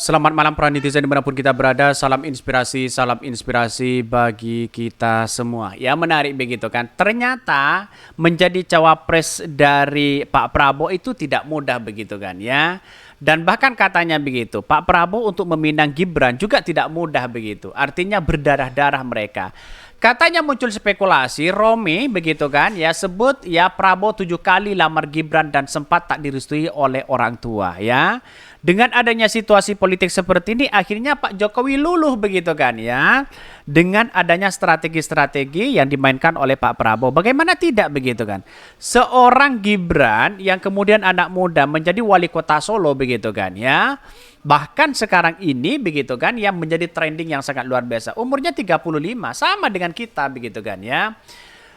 Selamat malam para netizen dimanapun kita berada. Salam inspirasi bagi kita semua. Ya menarik begitu kan. Ternyata menjadi cawapres dari Pak Prabowo itu tidak mudah begitu kan ya. Dan bahkan katanya begitu, Pak Prabowo untuk meminang Gibran juga tidak mudah begitu. Artinya berdarah-darah mereka. Katanya muncul spekulasi, Romi begitu kan, ya sebut ya Prabowo 7 kali lamar Gibran dan sempat tak direstui oleh orang tua ya. Dengan adanya situasi politik seperti ini, akhirnya Pak Jokowi luluh begitu kan ya. Dengan adanya strategi-strategi yang dimainkan oleh Pak Prabowo, bagaimana tidak begitu kan? Seorang Gibran yang kemudian anak muda menjadi wali kota Solo begitu kan ya. Bahkan sekarang ini begitu kan yang menjadi trending yang sangat luar biasa. Umurnya 35 sama dengan kita begitu kan ya.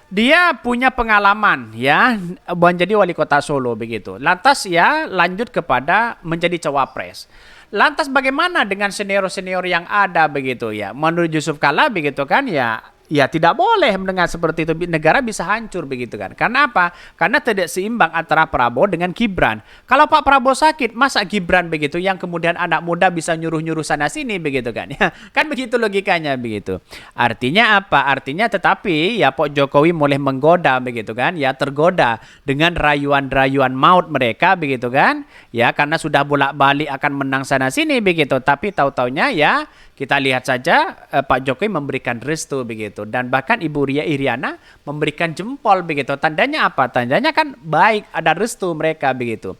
Dia punya pengalaman ya menjadi wali kota Solo begitu. Lantas ya lanjut kepada menjadi cawapres. Lantas bagaimana dengan senior-senior yang ada begitu ya? Menurut Yusuf Kala begitu kan ya tidak boleh mendengar seperti itu, negara bisa hancur begitu kan. Karena apa? Karena tidak seimbang antara Prabowo dengan Gibran. Kalau Pak Prabowo sakit, masa Gibran begitu yang kemudian anak muda bisa nyuruh-nyuruh sana sini begitu kan. Ya, kan begitu logikanya begitu. Artinya apa? Artinya tetapi ya Pak Jokowi mulai menggoda begitu kan. Ya tergoda dengan rayuan-rayuan maut mereka begitu kan. Ya karena sudah bolak-balik akan menang sana sini begitu. Tapi tahu-taunya ya kita lihat saja Pak Jokowi memberikan restu begitu dan bahkan Ibu Ria Iriana memberikan jempol begitu. Tandanya apa? Tandanya kan baik, ada restu mereka begitu.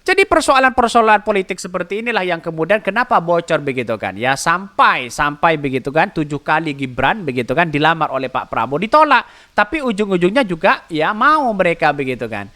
Jadi persoalan-persoalan politik seperti inilah yang kemudian kenapa bocor begitu kan? Ya sampai begitu kan 7 kali Gibran begitu kan dilamar oleh Pak Prabowo ditolak, tapi ujung-ujungnya juga ya mau mereka begitu kan.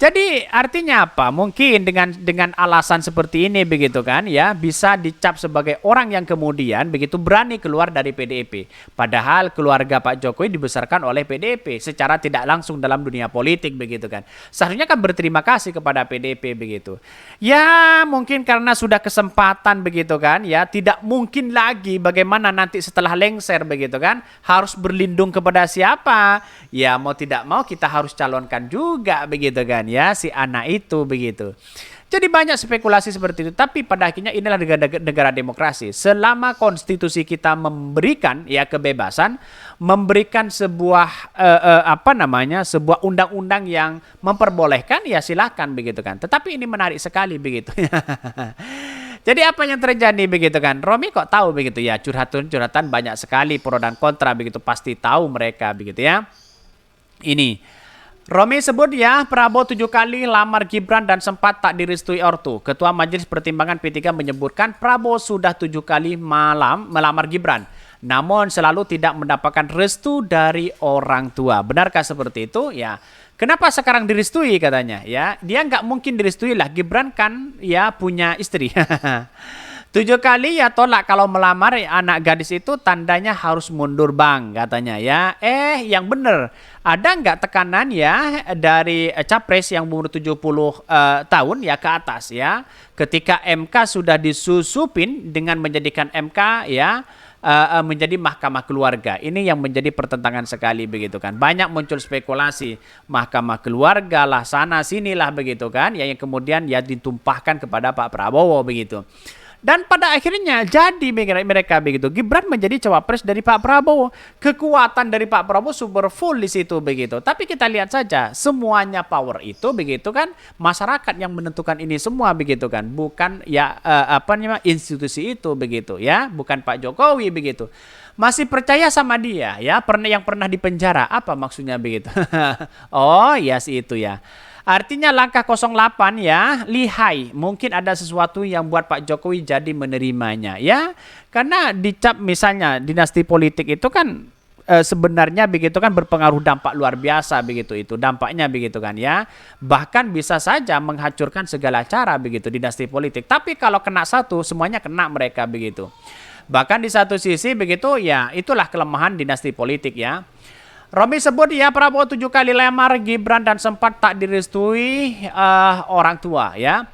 Jadi artinya apa? Mungkin dengan alasan seperti ini begitu kan ya bisa dicap sebagai orang yang kemudian begitu berani keluar dari PDIP. Padahal keluarga Pak Jokowi dibesarkan oleh PDIP secara tidak langsung dalam dunia politik begitu kan. Seharusnya kan berterima kasih kepada PDIP begitu. Ya mungkin karena sudah kesempatan begitu kan ya tidak mungkin lagi bagaimana nanti setelah lengser begitu kan harus berlindung kepada siapa? Ya mau tidak mau kita harus calonkan juga begitu kan ya si anak itu begitu. Jadi banyak spekulasi seperti itu. Tapi pada akhirnya inilah negara demokrasi. Selama konstitusi kita memberikan ya kebebasan, memberikan sebuah sebuah undang-undang yang memperbolehkan ya silakan begitu kan. Tetapi ini menarik sekali begitu. Jadi apa yang terjadi begitu kan? Romi kok tahu begitu ya curhatan banyak sekali pro dan kontra begitu pasti tahu mereka begitu ya. Ini Romi sebut ya Prabowo 7 kali lamar Gibran dan sempat tak direstui ortu. Ketua Majelis Pertimbangan P3 menyebutkan Prabowo sudah 7 kali melamar Gibran. Namun selalu tidak mendapatkan restu dari orang tua. Benarkah seperti itu? Ya. Kenapa sekarang direstui katanya? Ya, dia nggak mungkin direstui lah. Gibran kan ya punya istri. 7 kali ya tolak kalau melamar anak gadis itu tandanya harus mundur bang katanya ya. Yang bener ada nggak tekanan ya dari capres yang umur 70 tahun ya ke atas ya. Ketika MK sudah disusupin dengan menjadikan MK ya menjadi mahkamah keluarga. Ini yang menjadi pertentangan sekali begitu kan. Banyak muncul spekulasi mahkamah keluarga lah sana sinilah begitu kan. Yang kemudian ya ditumpahkan kepada Pak Prabowo begitu. Dan pada akhirnya jadi mereka begitu. Gibran menjadi cawapres dari Pak Prabowo. Kekuatan dari Pak Prabowo super full di situ begitu. Tapi kita lihat saja semuanya power itu begitu kan. Masyarakat yang menentukan ini semua begitu kan. Bukan ya institusi itu begitu ya. Bukan Pak Jokowi begitu. Masih percaya sama dia ya. Yang pernah dipenjara. Apa maksudnya begitu? Oh ya sih itu ya. Artinya langkah 08 ya, lihai. Mungkin ada sesuatu yang buat Pak Jokowi jadi menerimanya ya. Karena dicap misalnya dinasti politik itu kan sebenarnya begitu kan berpengaruh dampak luar biasa begitu itu. Dampaknya begitu kan ya. Bahkan bisa saja menghancurkan segala cara begitu dinasti politik. Tapi kalau kena satu semuanya kena mereka begitu. Bahkan di satu sisi begitu ya itulah kelemahan dinasti politik ya. Romi sebut ya Prabowo 7 kali lamar Gibran dan sempat tak direstui orang tua ya.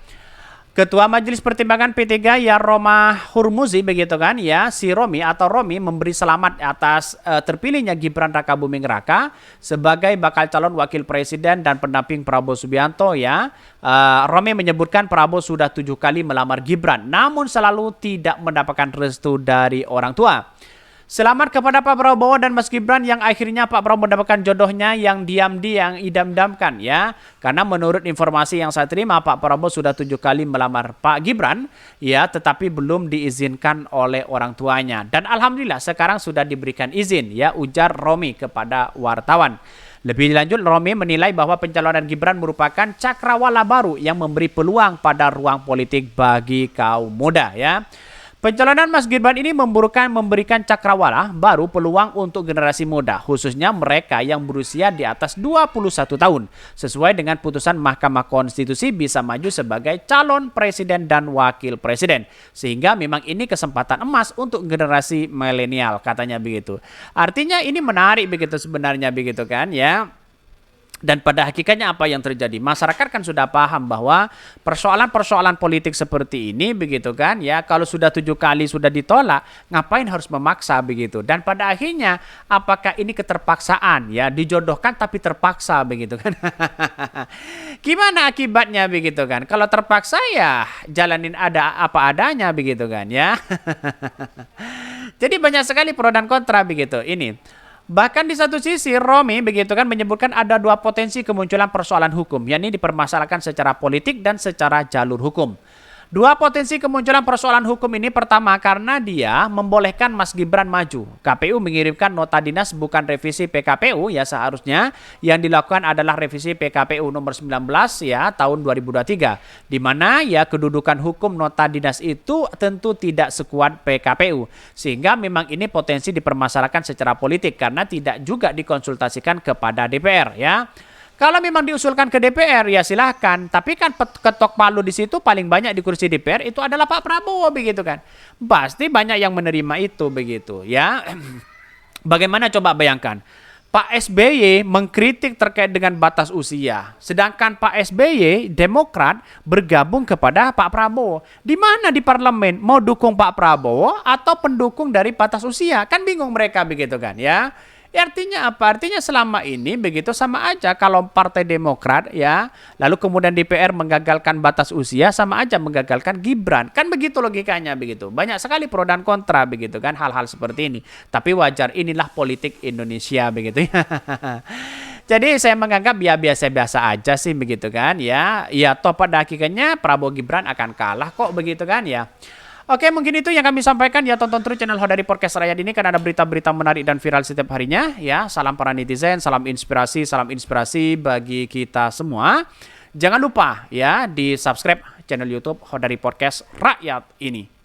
Ketua Majelis Pertimbangan P3 ya Roma Hurmuzi begitu kan ya, si Romi atau Romi memberi selamat atas terpilihnya Gibran Rakabuming Raka sebagai bakal calon wakil presiden dan pendamping Prabowo Subianto ya. Romi menyebutkan Prabowo sudah 7 kali melamar Gibran namun selalu tidak mendapatkan restu dari orang tua. Selamat kepada Pak Prabowo dan Mas Gibran yang akhirnya Pak Prabowo mendapatkan jodohnya yang diam-diam, idam-idamkan ya. Karena menurut informasi yang saya terima Pak Prabowo sudah 7 kali melamar Pak Gibran ya, tetapi belum diizinkan oleh orang tuanya. Dan alhamdulillah sekarang sudah diberikan izin ya, ujar Romi kepada wartawan. Lebih lanjut, Romi menilai bahwa pencalonan Gibran merupakan cakrawala baru yang memberi peluang pada ruang politik bagi kaum muda ya. Pencalonan Mas Gibran ini memberikan cakrawala baru peluang untuk generasi muda, khususnya mereka yang berusia di atas 21 tahun. Sesuai dengan putusan Mahkamah Konstitusi bisa maju sebagai calon presiden dan wakil presiden. Sehingga memang ini kesempatan emas untuk generasi milenial, katanya begitu. Artinya ini menarik begitu sebenarnya begitu kan ya. Dan pada hakikatnya apa yang terjadi? Masyarakat kan sudah paham bahwa persoalan-persoalan politik seperti ini begitu kan ya, kalau sudah 7 kali sudah ditolak, ngapain harus memaksa begitu? Dan pada akhirnya apakah ini keterpaksaan ya, dijodohkan tapi terpaksa begitu kan? Gimana akibatnya begitu kan? Kalau terpaksa ya jalanin ada apa adanya begitu kan ya. Jadi banyak sekali pro dan kontra begitu ini. Bahkan di satu sisi Romi begitu kan menyebutkan ada 2 potensi kemunculan persoalan hukum, yakni dipermasalahkan secara politik dan secara jalur hukum. 2 potensi kemunculan persoalan hukum ini, pertama karena dia membolehkan Mas Gibran maju. KPU mengirimkan nota dinas bukan revisi PKPU ya, seharusnya yang dilakukan adalah revisi PKPU nomor 19 ya tahun 2023. Di mana ya kedudukan hukum nota dinas itu tentu tidak sekuat PKPU. Sehingga memang ini potensi dipermasalahkan secara politik karena tidak juga dikonsultasikan kepada DPR ya. Kalau memang diusulkan ke DPR ya silahkan, tapi kan ketok palu di situ paling banyak di kursi DPR itu adalah Pak Prabowo begitu kan. Pasti banyak yang menerima itu begitu ya. Bagaimana coba bayangkan, Pak SBY mengkritik terkait dengan batas usia, sedangkan Pak SBY Demokrat bergabung kepada Pak Prabowo. Di mana di parlemen mau dukung Pak Prabowo atau pendukung dari batas usia? Kan bingung mereka begitu kan ya. Ya, artinya apa? Artinya selama ini begitu sama aja kalau Partai Demokrat ya, lalu kemudian DPR menggagalkan batas usia sama aja menggagalkan Gibran. Kan begitu logikanya begitu. Banyak sekali pro dan kontra begitu kan hal-hal seperti ini. Tapi wajar, inilah politik Indonesia begitu ya. Jadi saya menganggap ya biasa-biasa aja sih begitu kan ya. Ya toh pada hakikatnya Prabowo Gibran akan kalah kok begitu kan ya. Oke, mungkin itu yang kami sampaikan ya. Tonton terus channel Hodari Podcast Rakyat ini karena ada berita-berita menarik dan viral setiap harinya ya. Salam para netizen, salam inspirasi bagi kita semua. Jangan lupa ya di subscribe channel YouTube Hodari Podcast Rakyat ini.